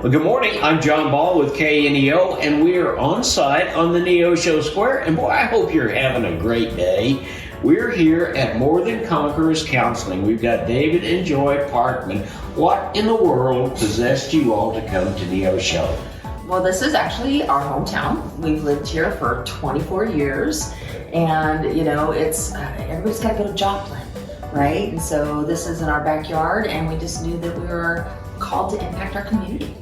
Well, good morning. I'm John Ball with KNEO, and we are on site on the Neosho Square. And boy, I hope you're having a great day. We're here at More Than Conquerors Counseling. We've got David and Joy Parkman. What in the world possessed you all to come to Neosho? Well, this is actually our hometown. We've lived here for 24 years, and it's everybody's got to go to Joplin, right? And so this is in our backyard, and we just knew that we were called to impact our community.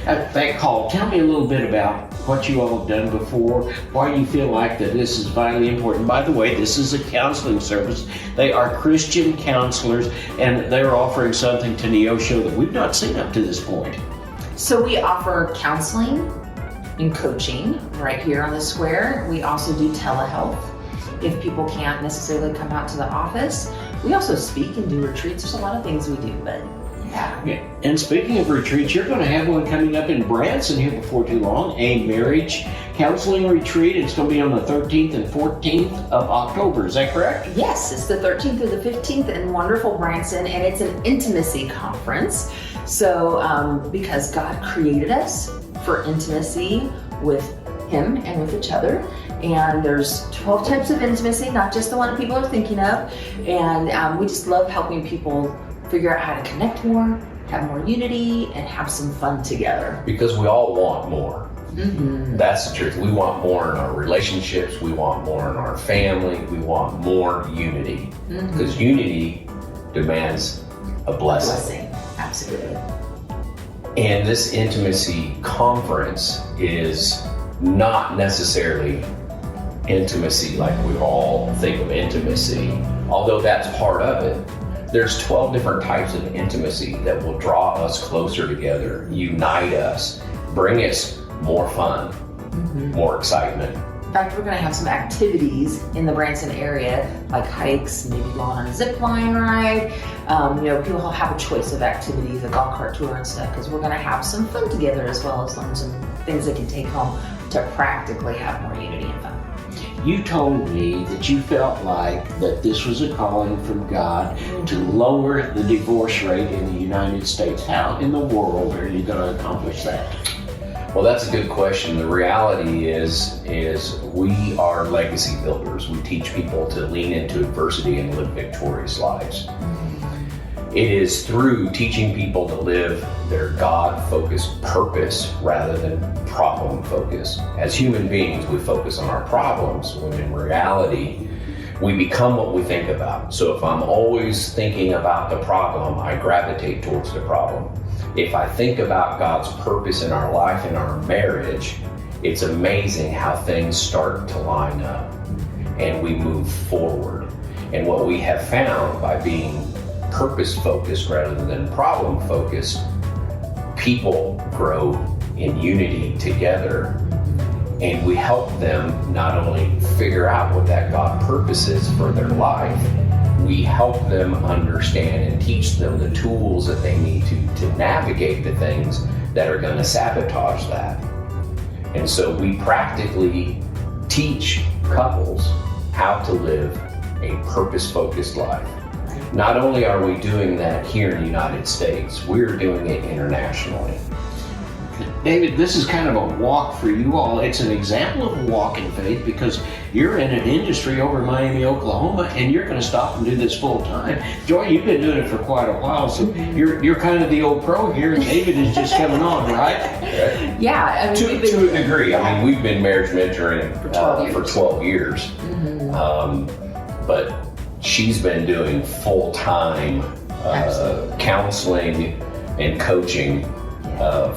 That call, tell me a little bit about what you all have done before, why you feel like that this is vitally important. By the way, this is a counseling service. They are Christian counselors, and they're offering something to Neosho that we've not seen up to this point. So we offer counseling and coaching right here on the square. We also do telehealth if people can't necessarily come out to the office. We also speak and do retreats. There's a lot of things we do, but yeah. And speaking of retreats, you're going to have one coming up in Branson here before too long, a marriage counseling retreat. It's going to be on the 13th and 14th of October. Is that correct? Yes, it's the 13th through the 15th in wonderful Branson, and it's an intimacy conference. So because God created us for intimacy with Him and with each other. And there's 12 types of intimacy, not just the one people are thinking of. And we just love helping people figure out how to connect more, have more unity, and have some fun together. Because we all want more. Mm-hmm. That's the truth. We want more in our relationships. We want more in our family. We want more unity. Because unity demands a blessing. Absolutely. And this intimacy conference is not necessarily intimacy like we all think of intimacy, although that's part of it. There's 12 different types of intimacy that will draw us closer together, unite us, bring us more fun, more excitement. In fact, we're going to have some activities in the Branson area, like hikes, maybe going on a zip line ride. People will have a choice of activities, a golf cart tour and stuff, because we're going to have some fun together as well as learn some things they can take home to practically have more unity and fun. You told me that you felt like that this was a calling from God to lower the divorce rate in the United States. How in the world are you going to accomplish that? Well, that's a good question. The reality is we are legacy builders. We teach people to lean into adversity and live victorious lives. It is through teaching people to live their God-focused purpose rather than problem-focused. As human beings, we focus on our problems, when in reality, we become what we think about. So if I'm always thinking about the problem, I gravitate towards the problem. If I think about God's purpose in our life and our marriage, it's amazing how things start to line up and we move forward. And what we have found by being purpose-focused rather than problem-focused, people grow in unity together, and we help them not only figure out what that God purpose is for their life, we help them understand and teach them the tools that they need to navigate the things that are going to sabotage that. And so we practically teach couples how to live a purpose-focused life. Not only are we doing that here in the United States, we're doing it internationally. David, this is kind of a walk for you all. It's an example of a walk in faith because you're in an industry over in Miami, Oklahoma, and you're going to stop and do this full time. Joy, you've been doing it for quite a while, so you're kind of the old pro here, and David is just coming on, right? Yeah. To a degree. I mean, we've been marriage mentoring for 12 years. But she's been doing full-time counseling and coaching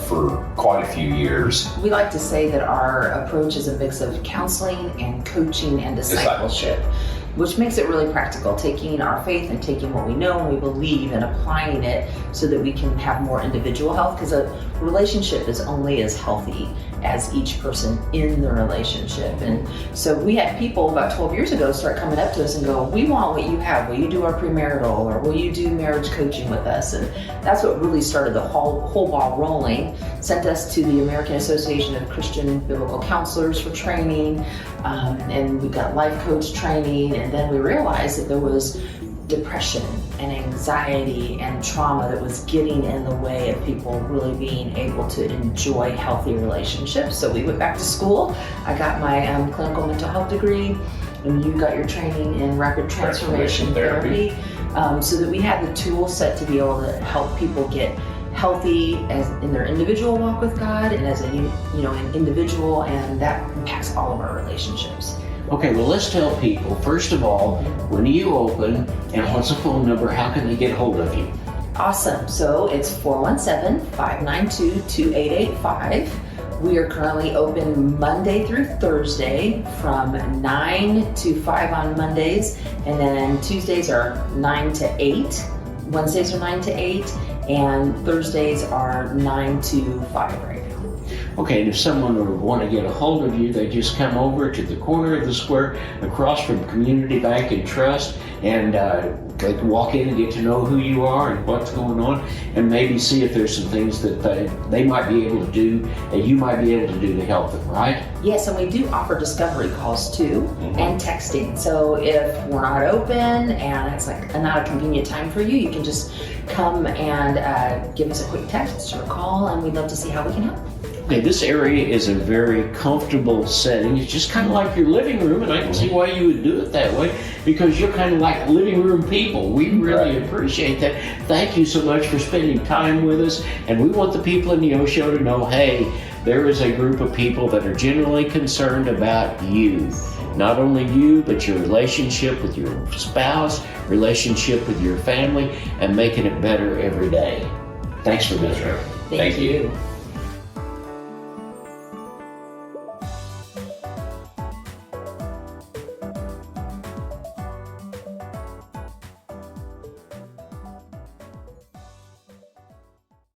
for quite a few years. We like to say that our approach is a mix of counseling and coaching and discipleship, which makes it really practical, taking our faith and taking what we know and we believe and applying it so that we can have more individual health, because a relationship is only as healthy as each person in the relationship. And so we had people about 12 years ago start coming up to us and go, we want what you have. Will you do our premarital, or will you do marriage coaching with us? And that's what really started the whole ball rolling, sent us to the American Association of Christian Biblical Counselors for training, and we got life coach training, and then we realized that there was depression and anxiety and trauma that was getting in the way of people really being able to enjoy healthy relationships. So we went back to school. I got my clinical mental health degree, and you got your training in rapid transformation therapy, so that we had the tool set to be able to help people get healthy as in their individual walk with God and as an individual, and that impacts all of our relationships. Okay, well, let's tell people, first of all, when do you open, and what's the phone number? How can they get hold of you? Awesome. So it's 417-592-2885. We are currently open Monday through Thursday from 9 to 5 on Mondays, and then Tuesdays are 9 to 8. Wednesdays are 9 to 8, and Thursdays are 9 to 5 right now. Okay, and if someone would want to get a hold of you, they just come over to the corner of the square across from Community Bank and Trust, and they can walk in and get to know who you are and what's going on, and maybe see if there's some things that they might be able to do and you might be able to do to help them, right? Yes, and we do offer discovery calls too, and texting. So if we're not open and it's like not a convenient time for you, you can just come and give us a quick text or a call, and we'd love to see how we can help. Okay, this area is a very comfortable setting. It's just kind of like your living room, and I can see why you would do it that way, because you're kind of like living room people. We really appreciate that. Thank you so much for spending time with us, and we want the people in Neosho to know, hey, there is a group of people that are genuinely concerned about you. Not only you, but your relationship with your spouse, relationship with your family, and making it better every day. Thanks for being here. Thank you.